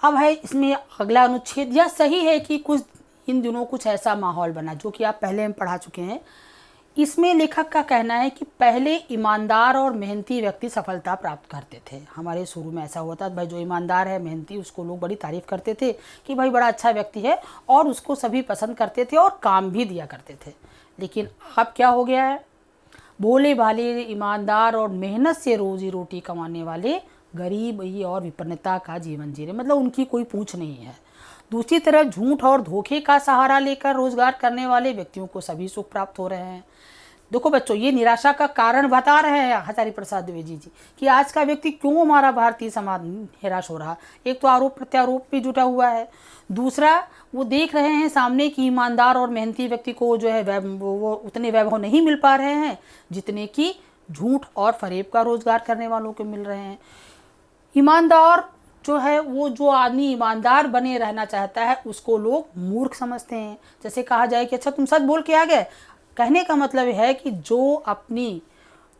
अब है इसमें अगला अनुच्छेद। यह सही है कि कुछ इन दिनों कुछ ऐसा माहौल बना, जो कि आप पहले हम पढ़ा चुके हैं। इसमें लेखक का कहना है कि पहले ईमानदार और मेहनती व्यक्ति सफलता प्राप्त करते थे। हमारे शुरू में ऐसा हुआ था, भाई जो ईमानदार है, मेहनती, उसको लोग बड़ी तारीफ करते थे कि भाई बड़ा अच्छा व्यक्ति है, और उसको सभी पसंद करते थे और काम भी दिया करते थे। लेकिन अब क्या हो गया है, भोले भाले, ईमानदार और मेहनत से रोजी रोटी कमाने वाले गरीबी और विपन्नता का जीवन जी रहे, मतलब उनकी कोई पूछ नहीं है। दूसरी तरफ झूठ और धोखे का सहारा लेकर रोजगार करने वाले व्यक्तियों को सभी सुख प्राप्त हो रहे हैं। देखो बच्चों, ये निराशा का कारण बता रहे हैं आचार्य प्रसाद द्विवेदी जी कि आज का व्यक्ति क्यों हमारा भारतीय समाज निराश हो रहा। एक तो आरोप प्रत्यारोप भी जुटा हुआ है, दूसरा वो देख रहे हैं सामने कि ईमानदार और मेहनती व्यक्ति को जो है वो उतने वैभव नहीं मिल पा रहे हैं जितने कि झूठ और फरेब का रोजगार करने वालों को मिल रहे हैं। ईमानदार जो है, वो जो आदमी ईमानदार बने रहना चाहता है उसको लोग मूर्ख समझते हैं। जैसे कहा जाए कि अच्छा तुम सच बोल के आ गए, कहने का मतलब है कि जो अपनी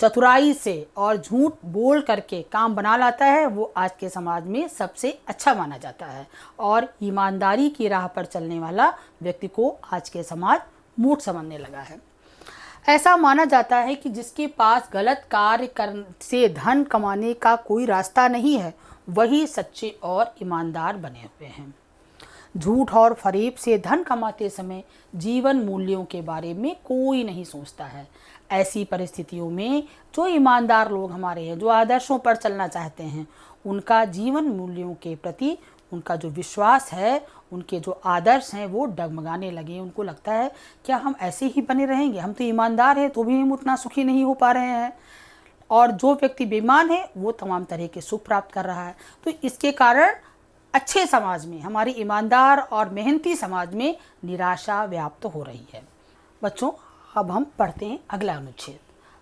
चतुराई से और झूठ बोल करके काम बना लाता है वो आज के समाज में सबसे अच्छा माना जाता है, और ईमानदारी की राह पर चलने वाला व्यक्ति को आज के समाज मूर्ख समझने लगा है। ऐसा माना जाता है कि जिसके पास गलत कार्य से धन कमाने का कोई रास्ता नहीं है वही सच्चे और ईमानदार बने हुए हैं। झूठ और फरेब से धन कमाते समय जीवन मूल्यों के बारे में कोई नहीं सोचता है। ऐसी परिस्थितियों में जो ईमानदार लोग हमारे हैं, जो आदर्शों पर चलना चाहते हैं, उनका जीवन मूल्यों के प्रति उनका जो विश्वास है, उनके जो आदर्श हैं वो डगमगाने लगे। उनको लगता है क्या हम ऐसे ही बने रहेंगे, हम तो ईमानदार हैं तो भी हम उतना सुखी नहीं हो पा रहे हैं, और जो व्यक्ति बेईमान है वो तमाम तरह के सुख प्राप्त कर रहा है। तो इसके कारण अच्छे समाज में, हमारी ईमानदार और मेहनती समाज में निराशा व्याप्त हो रही है। बच्चों, अब हम पढ़ते हैं अगला अनुच्छेद।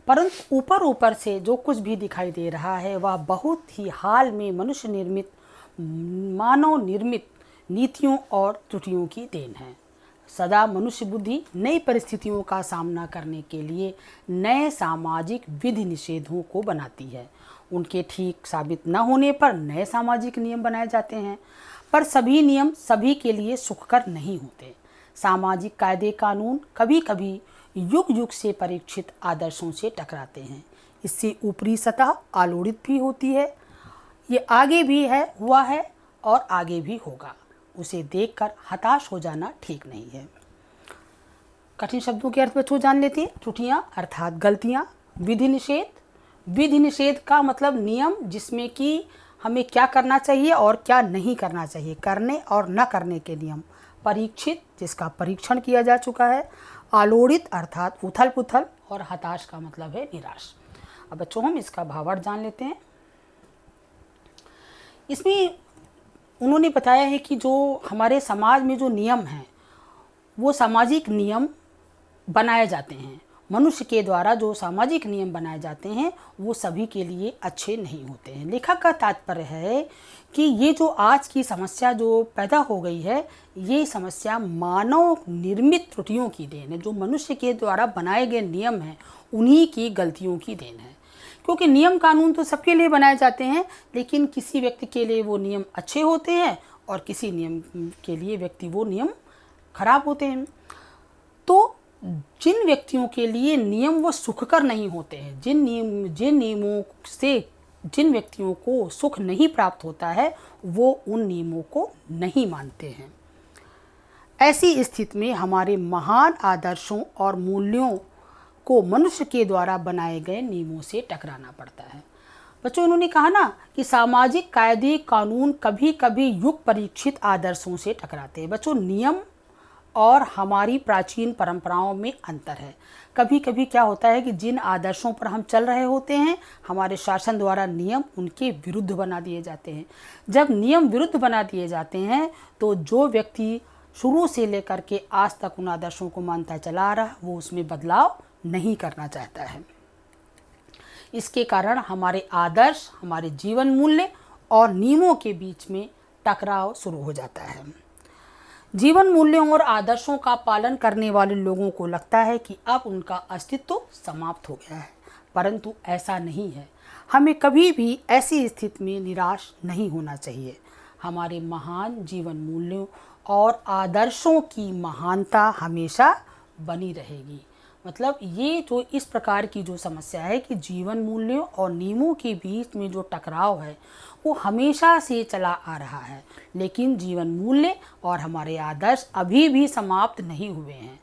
परंतु ऊपर ऊपर से जो कुछ भी दिखाई दे रहा है वह बहुत ही हाल में मनुष्य निर्मित, मानव निर्मित नीतियों और त्रुटियों की देन है। सदा मनुष्य बुद्धि नई परिस्थितियों का सामना करने के लिए नए सामाजिक विधि निषेधों को बनाती है। उनके ठीक साबित न होने पर नए सामाजिक नियम बनाए जाते हैं, पर सभी नियम सभी के लिए सुखकर नहीं होते। सामाजिक कायदे कानून कभी कभी युग युग से परीक्षित आदर्शों से टकराते हैं। इससे ऊपरी सतह आलोड़ित भी होती है। ये आगे भी है, हुआ है और आगे भी होगा। उसे देखकर हताश हो जाना ठीक नहीं है। कठिन शब्दों के अर्थ बच्चों जान लेते हैं। त्रुटियां अर्थात गलतियां। विधि निषेध, विधि निषेध का मतलब नियम जिसमें कि हमें क्या करना चाहिए और क्या नहीं करना चाहिए, करने और न करने के नियम। परीक्षित, जिसका परीक्षण किया जा चुका है। आलोड़ित अर्थात उथल पुथल, और हताश का मतलब है निराश। अब बच्चों हम इसका भावार्थ जान लेते हैं। इसमें उन्होंने बताया है कि जो हमारे समाज में जो नियम हैं वो सामाजिक नियम बनाए जाते हैं। मनुष्य के द्वारा जो सामाजिक नियम बनाए जाते हैं वो सभी के लिए अच्छे नहीं होते हैं। लेखक का तात्पर्य है कि ये जो आज की समस्या जो पैदा हो गई है, ये समस्या मानव निर्मित त्रुटियों की देन है। जो मनुष्य के द्वारा बनाए गए नियम हैं उन्हीं की गलतियों की देन है। क्योंकि नियम कानून तो सबके लिए बनाए जाते हैं, लेकिन किसी व्यक्ति के लिए वो नियम अच्छे होते हैं और किसी नियम के लिए व्यक्ति वो नियम खराब होते हैं। तो जिन व्यक्तियों के लिए नियम वो सुखकर नहीं होते हैं, जिन नियमों से जिन व्यक्तियों को सुख नहीं प्राप्त होता है, वो उन नियमों को नहीं मानते हैं। ऐसी स्थिति में हमारे महान आदर्शों और मूल्यों को मनुष्य के द्वारा बनाए गए नियमों से टकराना पड़ता है। बच्चों, इन्होंने कहा ना कि सामाजिक कायदे कानून कभी कभी युग परीक्षित आदर्शों से टकराते हैं। बच्चों, नियम और हमारी प्राचीन परंपराओं में अंतर है। कभी कभी क्या होता है कि जिन आदर्शों पर हम चल रहे होते हैं, हमारे शासन द्वारा नियम उनके विरुद्ध बना दिए जाते हैं। जब नियम विरुद्ध बना दिए जाते हैं तो जो व्यक्ति शुरू से लेकर के आज तक उन आदर्शों को मानता चला आ रहा, वो उसमें बदलाव नहीं करना चाहता है। इसके कारण हमारे आदर्श, हमारे जीवन मूल्य और नियमों के बीच में टकराव शुरू हो जाता है। जीवन मूल्यों और आदर्शों का पालन करने वाले लोगों को लगता है कि अब उनका अस्तित्व समाप्त हो गया है, परंतु ऐसा नहीं है। हमें कभी भी ऐसी स्थिति में निराश नहीं होना चाहिए। हमारे महान जीवन मूल्यों और आदर्शों की महानता हमेशा बनी रहेगी। मतलब ये जो इस प्रकार की जो समस्या है कि जीवन मूल्यों और नियमों के बीच में जो टकराव है वो हमेशा से चला आ रहा है, लेकिन जीवन मूल्य और हमारे आदर्श अभी भी समाप्त नहीं हुए हैं।